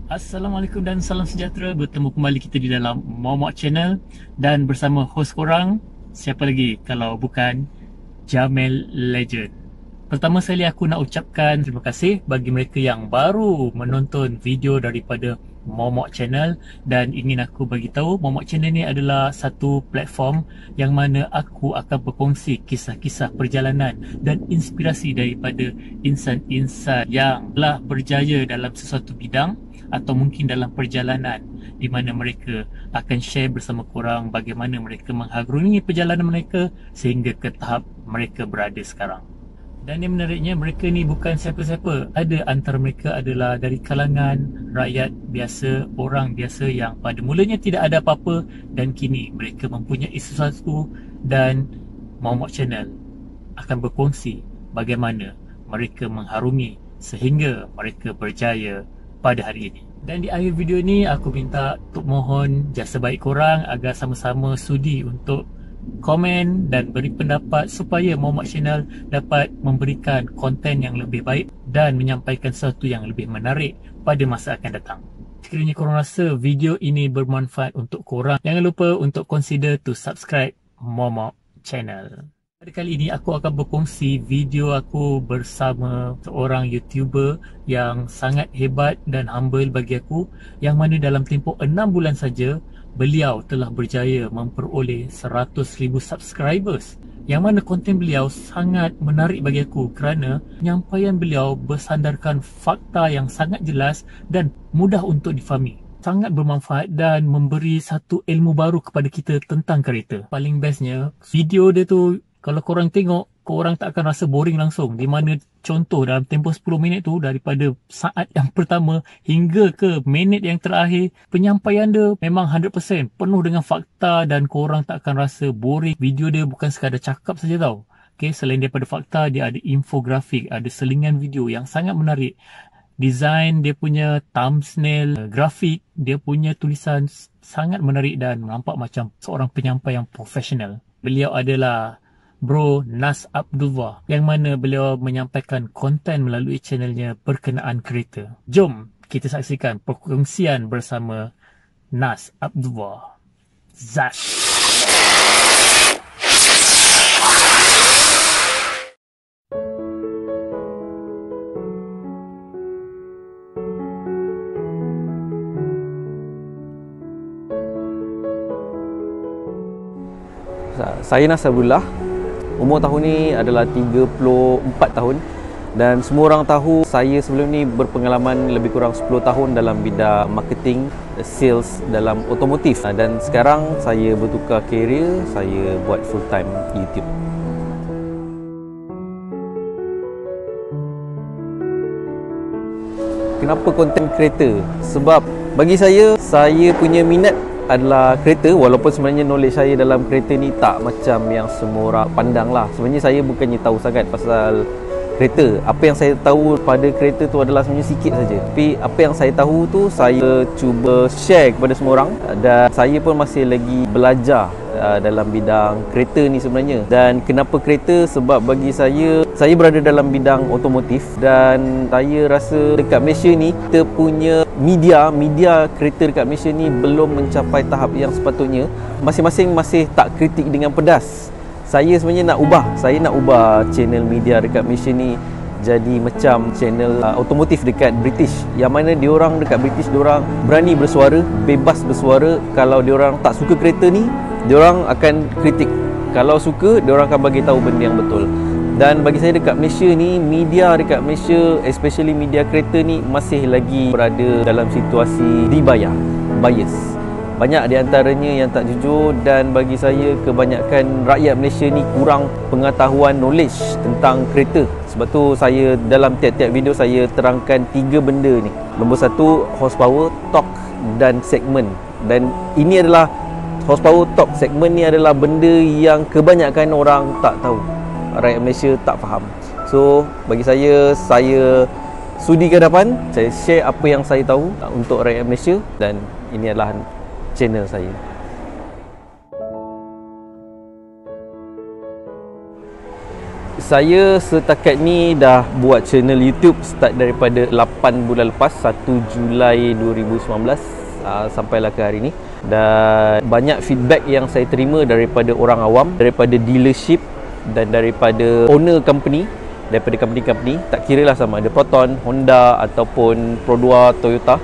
Assalamualaikum dan salam sejahtera. Bertemu kembali kita di dalam Momok Channel dan bersama host korang, siapa lagi kalau bukan Jamel Legend. Pertama sekali aku nak ucapkan terima kasih bagi mereka yang baru menonton video daripada Momok Channel, dan ingin aku bagi tahu Momok Channel ni adalah satu platform yang mana aku akan berkongsi kisah-kisah perjalanan dan inspirasi daripada insan-insan yang telah berjaya dalam sesuatu bidang atau mungkin dalam perjalanan, di mana mereka akan share bersama korang bagaimana mereka mengharungi perjalanan mereka sehingga ke tahap mereka berada sekarang. Dan yang menariknya, mereka ni bukan siapa-siapa. Ada antara mereka adalah dari kalangan rakyat biasa, orang biasa yang pada mulanya tidak ada apa-apa dan kini mereka mempunyai sesuatu, dan Momok Channel akan berkongsi bagaimana mereka mengharungi sehingga mereka berjaya pada hari ini. Dan di akhir video ni aku minta untuk mohon jasa baik korang agar sama-sama sudi untuk komen dan beri pendapat supaya Momok Channel dapat memberikan konten yang lebih baik dan menyampaikan sesuatu yang lebih menarik pada masa akan datang. Sekiranya korang rasa video ini bermanfaat untuk korang, jangan lupa untuk consider to subscribe Momok Channel. Pada kali ini aku akan berkongsi video aku bersama seorang YouTuber yang sangat hebat dan humble bagi aku, yang mana dalam tempoh 6 bulan saja beliau telah berjaya memperoleh 100,000 subscribers, yang mana konten beliau sangat menarik bagi aku kerana penyampaian beliau bersandarkan fakta yang sangat jelas dan mudah untuk difahami. Sangat bermanfaat dan memberi satu ilmu baru kepada kita tentang kereta. Paling bestnya, video dia tu kalau korang tengok, korang tak akan rasa boring langsung. Di mana contoh dalam tempoh 10 minit tu, daripada saat yang pertama hingga ke minit yang terakhir, penyampaian dia memang 100% penuh dengan fakta dan korang tak akan rasa boring. Video dia bukan sekadar cakap saja tau. Okay, selain daripada fakta, dia ada infografik, ada selingan video yang sangat menarik. Design dia punya thumbnail, grafik, dia punya tulisan sangat menarik dan nampak macam seorang penyampai yang profesional. Beliau adalah Bro Nas Abdullah, yang mana beliau menyampaikan konten melalui channelnya berkenaan kereta. Jom kita saksikan perkongsian bersama Nas Abdullah. Zat. Saya Nas Abdullah. Umur tahun ni adalah 34 tahun, dan semua orang tahu saya sebelum ni berpengalaman lebih kurang 10 tahun dalam bidang marketing, sales dalam otomotif, dan sekarang saya bertukar career, saya buat full time YouTube. Kenapa konten kereta? Sebab bagi saya punya minat adalah kereta, walaupun sebenarnya knowledge saya dalam kereta ni tak macam yang semua orang pandang lah. Sebenarnya saya bukannya tahu sangat pasal kereta. Apa yang saya tahu pada kereta tu adalah sebenarnya sikit saja. Tapi apa yang saya tahu tu saya cuba share kepada semua orang, dan saya pun masih lagi belajar dalam bidang kereta ni sebenarnya. Dan kenapa kereta? Sebab bagi saya berada dalam bidang otomotif, dan saya rasa dekat Malaysia ni kita punya media kereta dekat Malaysia ni belum mencapai tahap yang sepatutnya. Masing-masing masih tak kritik dengan pedas. Saya sebenarnya nak ubah channel media dekat Malaysia ni jadi macam channel otomotif dekat British, yang mana diorang dekat British diorang berani bersuara, bebas bersuara. Kalau diorang tak suka kereta ni, diorang akan kritik. Kalau suka, diorang akan bagi tahu benda yang betul. Dan bagi saya dekat Malaysia ni, media dekat Malaysia, especially media kereta ni, masih lagi berada dalam situasi bias. Banyak di antaranya yang tak jujur, dan bagi saya kebanyakan rakyat Malaysia ni kurang pengetahuan, knowledge tentang kereta. Sebab tu saya dalam tiap-tiap video saya terangkan 3 benda ni. Nombor 1, horsepower, torque dan segmen. Dan ini adalah horsepower, torque, segmen ni adalah benda yang kebanyakan orang tak tahu. Rakyat Malaysia tak faham. So bagi saya sudi ke hadapan, saya share apa yang saya tahu untuk rakyat Malaysia, dan ini adalah channel saya. Saya setakat ni dah buat channel YouTube start daripada 8 bulan lepas, 1 Julai 2019 sampailah ke hari ni. Dan banyak feedback yang saya terima daripada orang awam, daripada dealership dan daripada owner company, daripada company-company, tak kira lah sama ada Proton, Honda ataupun Pro2, Toyota.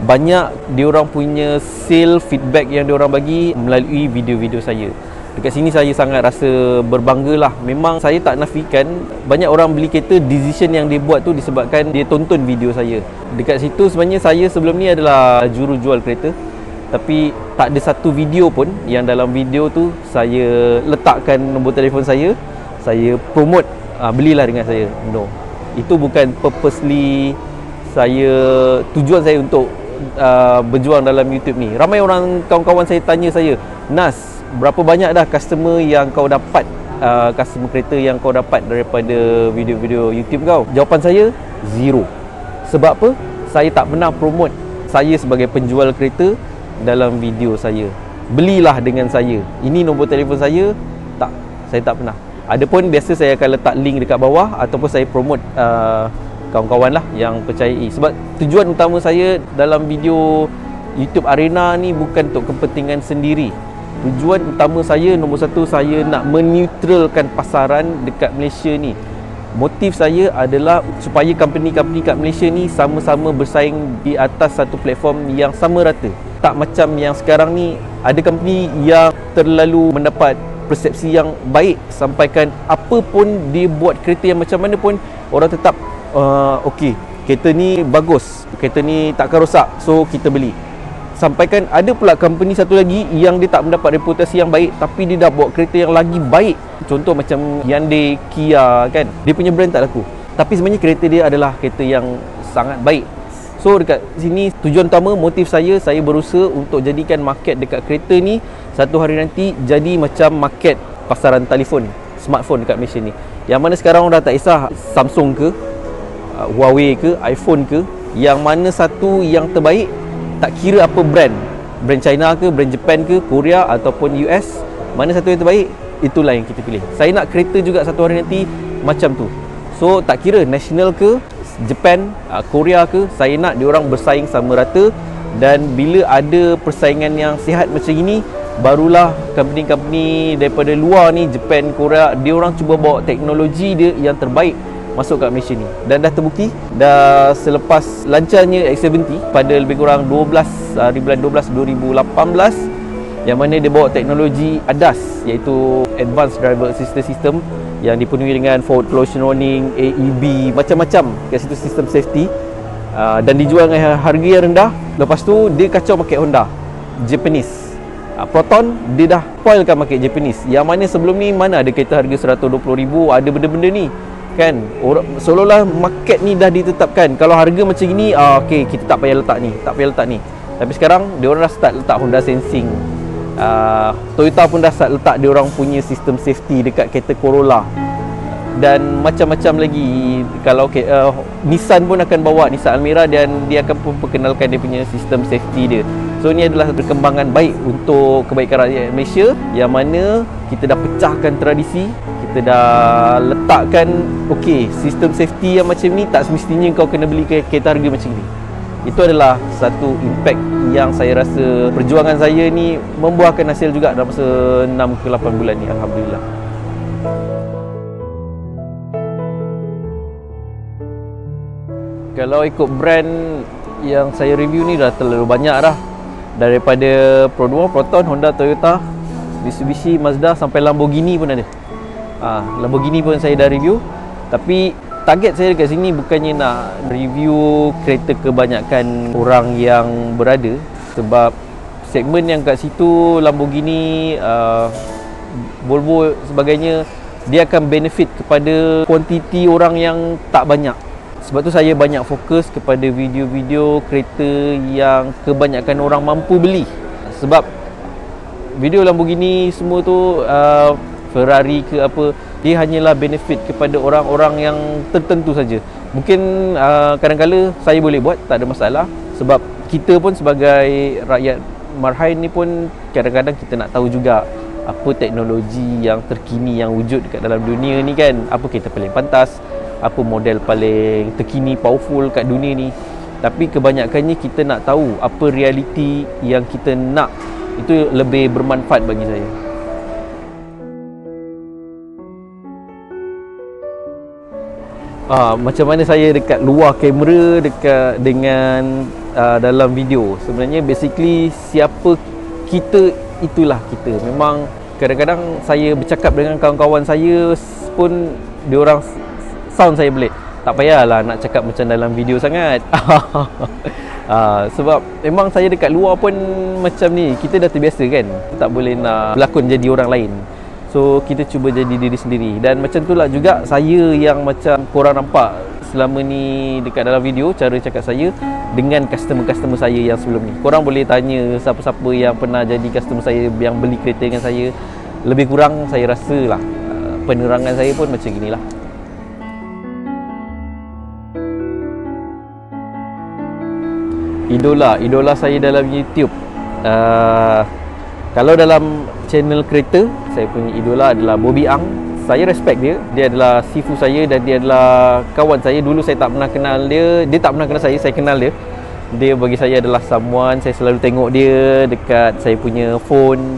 Banyak diorang punya sale feedback yang diorang bagi melalui video-video saya. Dekat sini saya sangat rasa berbangga lah. Memang saya tak nafikan banyak orang beli kereta, decision yang dia buat tu disebabkan dia tonton video saya. Dekat situ sebenarnya saya sebelum ni adalah jurujual kereta, tapi tak ada satu video pun yang dalam video tu saya letakkan nombor telefon saya promote belilah dengan saya. No, itu bukan purposely tujuan saya untuk berjuang dalam YouTube ni. Ramai orang, kawan-kawan saya tanya saya, Nas, berapa banyak dah customer yang kau dapat, customer kereta yang kau dapat daripada video-video YouTube kau? Jawapan saya, zero. Sebab apa? Saya tak pernah promote saya sebagai penjual kereta dalam video saya. Belilah dengan saya, ini nombor telefon saya. Tak, saya tak pernah. Adapun biasa saya akan letak link dekat bawah ataupun saya promote kawan-kawan lah yang percayai. Sebab tujuan utama saya dalam video YouTube Arena ni bukan untuk kepentingan sendiri. Tujuan utama saya, nombor satu, saya nak meneutralkan pasaran dekat Malaysia ni. Motif saya adalah supaya company-company kat Malaysia ni sama-sama bersaing di atas satu platform yang sama rata. Tak macam yang sekarang ni, ada company yang terlalu mendapat persepsi yang baik, sampaikan apa pun dia buat kereta yang macam mana pun orang tetap okey, kereta ni bagus, kereta ni takkan rosak, so kita beli. Sampaikan ada pula company satu lagi yang dia tak mendapat reputasi yang baik, tapi dia dah buat kereta yang lagi baik. Contoh macam Hyundai, Kia kan, dia punya brand tak laku, tapi sebenarnya kereta dia adalah kereta yang sangat baik. So dekat sini tujuan utama, motif saya berusaha untuk jadikan market dekat kereta ni satu hari nanti jadi macam market pasaran telefon, smartphone dekat Malaysia ni. Yang mana sekarang orang dah tak kisah Samsung ke, Huawei ke, iPhone ke, yang mana satu yang terbaik, tak kira apa brand China ke, brand Japan ke, Korea ataupun US, mana satu yang terbaik, itulah yang kita pilih. Saya nak kereta juga satu hari nanti macam tu. So tak kira national ke, Japan, Korea ke, saya nak diorang bersaing sama rata. Dan bila ada persaingan yang sihat macam ini, barulah company-company daripada luar ni, Japan, Korea, diorang cuba bawa teknologi dia yang terbaik masuk kat Malaysia ni. Dan dah terbukti, dah selepas lancarnya X70 pada lebih kurang di bulan 12 2018, yang mana dia bawa teknologi ADAS, iaitu Advanced Driver Assistance System, yang dipenuhi dengan forward collision warning, AEB, macam-macam kat situ, sistem safety, dan dijual dengan harga yang rendah. Lepas tu dia kacau market Honda, Japanese. Proton dia dah spoilkan market Japanese, yang mana sebelum ni mana ada kereta harga 120,000 ada benda-benda ni kan. Seolah-olah market ni dah ditetapkan, kalau harga macam ni, okey, kita tak payah letak ni. Tapi sekarang dia orang dah start letak Honda Sensing, Toyota pun dah start letak dia orang punya sistem safety dekat kereta Corolla, dan macam-macam lagi. Kalau Nissan pun akan bawa Nissan Almera, dan dia akan perkenalkan dia punya sistem safety dia. So ni adalah perkembangan baik untuk kebaikan rakyat Malaysia, yang mana kita dah pecahkan tradisi, kita dah letakkan okey, sistem safety yang macam ni tak semestinya kau kena beli kereta harga macam ni. Itu adalah satu impact yang saya rasa perjuangan saya ni membuahkan hasil juga dalam masa 6 ke 8 bulan ni, alhamdulillah. Kalau ikut brand yang saya review ni dah terlalu banyak dah. Daripada Pro2, Proton, Honda, Toyota, Mitsubishi, Mazda sampai Lamborghini pun ada. Lamborghini pun saya dah review. Tapi target saya dekat sini bukannya nak review kereta kebanyakan orang yang berada, sebab segmen yang kat situ, Lamborghini, Volvo sebagainya, dia akan benefit kepada kuantiti orang yang tak banyak. Sebab tu saya banyak fokus kepada video-video kereta yang kebanyakan orang mampu beli. Sebab video Lamborghini semua tu, Ferrari ke apa, dia hanyalah benefit kepada orang-orang yang tertentu saja. Mungkin kadang-kala saya boleh buat, tak ada masalah. Sebab kita pun sebagai rakyat marhain ni pun kadang-kadang kita nak tahu juga apa teknologi yang terkini yang wujud dekat dalam dunia ni kan, apa kereta paling pantas, apa model paling terkini powerful kat dunia ni. Tapi kebanyakannya kita nak tahu apa realiti yang kita nak, itu lebih bermanfaat bagi saya. Macam mana saya dekat luar kamera, dekat dengan dalam video. Sebenarnya basically siapa kita, itulah kita. Memang kadang-kadang saya bercakap dengan kawan-kawan saya pun diorang sound saya pelik. Tak payahlah nak cakap macam dalam video sangat. Sebab memang saya dekat luar pun macam ni, kita dah terbiasa kan. Kita tak boleh nak berlakon jadi orang lain. So kita cuba jadi diri sendiri. Dan macam itulah juga saya yang macam korang nampak selama ni dekat dalam video, cara cakap saya dengan customer-customer saya yang sebelum ni. Korang boleh tanya siapa-siapa yang pernah jadi customer saya, yang beli kereta dengan saya. Lebih kurang saya rasa lah penerangan saya pun macam ginilah. Idola saya dalam YouTube. Kalau dalam channel kereta, saya punya idola adalah Bobby Ang. Saya respect dia. Dia adalah sifu saya dan dia adalah kawan saya. Dulu saya tak pernah kenal dia. Dia tak pernah kenal saya kenal dia. Dia bagi saya adalah someone. Saya selalu tengok dia dekat saya punya phone.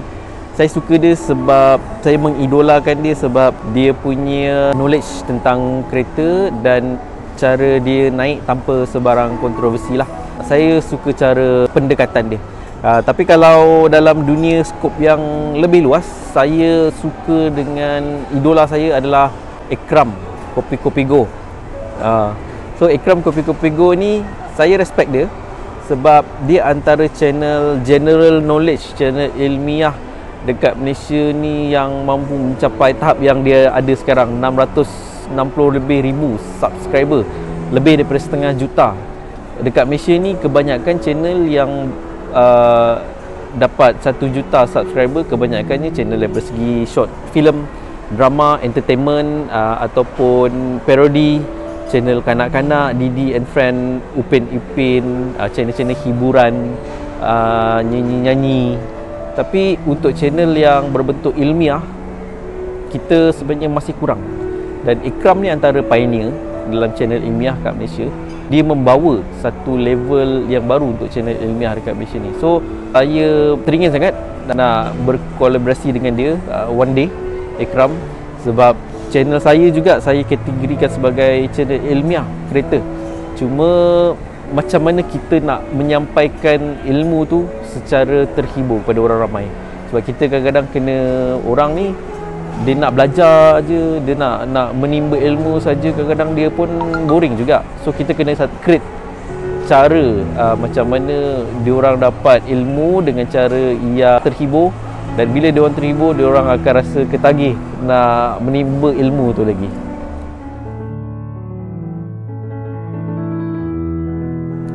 Saya suka dia sebab saya mengidolakan dia sebab dia punya knowledge tentang kereta dan cara dia naik tanpa sebarang kontroversi lah. Saya suka cara pendekatan dia. Tapi kalau dalam dunia skop yang lebih luas, saya suka dengan idola saya adalah Ikram Kopi Go. So Ikram Kopi Go ni saya respect dia sebab dia antara channel general knowledge, channel ilmiah dekat Malaysia ni yang mampu mencapai tahap yang dia ada sekarang, 660 lebih ribu subscriber, lebih daripada setengah juta. Dekat Malaysia ni kebanyakan channel yang dapat 1 juta subscriber, kebanyakannya channel daripada segi short film, drama, entertainment ataupun parody, channel kanak-kanak, Didi and Friend, Upin Ipin, channel-channel hiburan, nyanyi-nyanyi. Tapi untuk channel yang berbentuk ilmiah, kita sebenarnya masih kurang. Dan Ikram ni antara pioneer dalam channel ilmiah kat Malaysia. Dia membawa satu level yang baru untuk channel ilmiah dekat Malaysia ni. So saya teringin sangat nak berkolaborasi dengan dia one day, Ikram. Sebab channel saya juga saya kategorikan sebagai channel ilmiah kereta. Cuma macam mana kita nak menyampaikan ilmu tu secara terhibur pada orang ramai. Sebab kita kadang-kadang kena orang ni, dia nak belajar je, dia nak menimba ilmu saja, kadang-kadang dia pun boring juga. So kita kena create cara macam mana diorang dapat ilmu dengan cara ia terhibur, dan bila diorang terhibur, diorang akan rasa ketagih nak menimba ilmu tu lagi.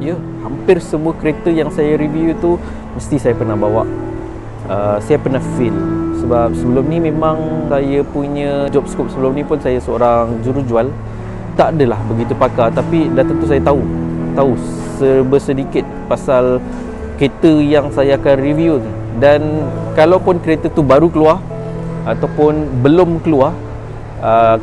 Ya, hampir semua kereta yang saya review tu mesti saya pernah bawa. Saya pernah feel. Sebab sebelum ni memang saya punya job scope sebelum ni pun saya seorang jurujual. Tak adalah begitu pakar, tapi dah tentu saya tahu sedikit pasal kereta yang saya akan review ni. Dan kalaupun kereta tu baru keluar ataupun belum keluar,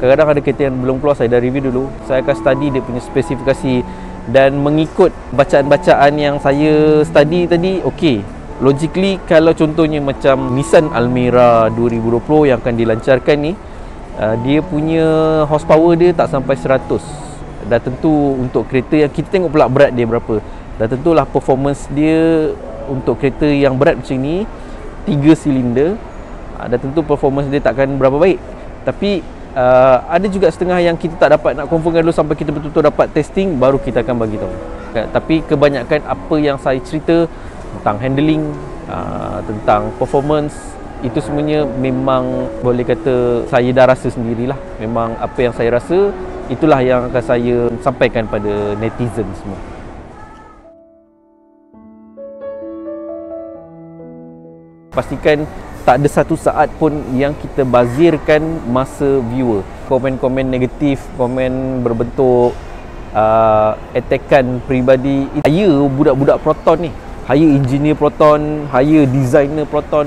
kadang-kadang ada kereta yang belum keluar, saya dah review dulu. Saya akan study dia punya spesifikasi dan mengikut bacaan-bacaan yang saya study tadi. Okey, logically kalau contohnya macam Nissan Almera 2020 yang akan dilancarkan ni, dia punya horsepower dia tak sampai 100. Dah tentu untuk kereta yang kita tengok pula berat dia berapa. Dah tentulah performance dia untuk kereta yang berat macam ni, 3 silinder, dah tentu performance dia takkan berapa baik. Tapi ada juga setengah yang kita tak dapat nak confirmkan dulu sampai kita betul-betul dapat testing, baru kita akan bagi tahu. Tapi kebanyakan apa yang saya cerita tentang handling, tentang performance, itu semuanya memang boleh kata saya dah rasa sendirilah. Memang apa yang saya rasa, itulah yang akan saya sampaikan pada netizen semua. Pastikan tak ada satu saat pun yang kita bazirkan masa viewer. Komen-komen negatif, komen berbentuk attackan peribadi, hire budak-budak Proton ni, hire engineer Proton, hire designer Proton,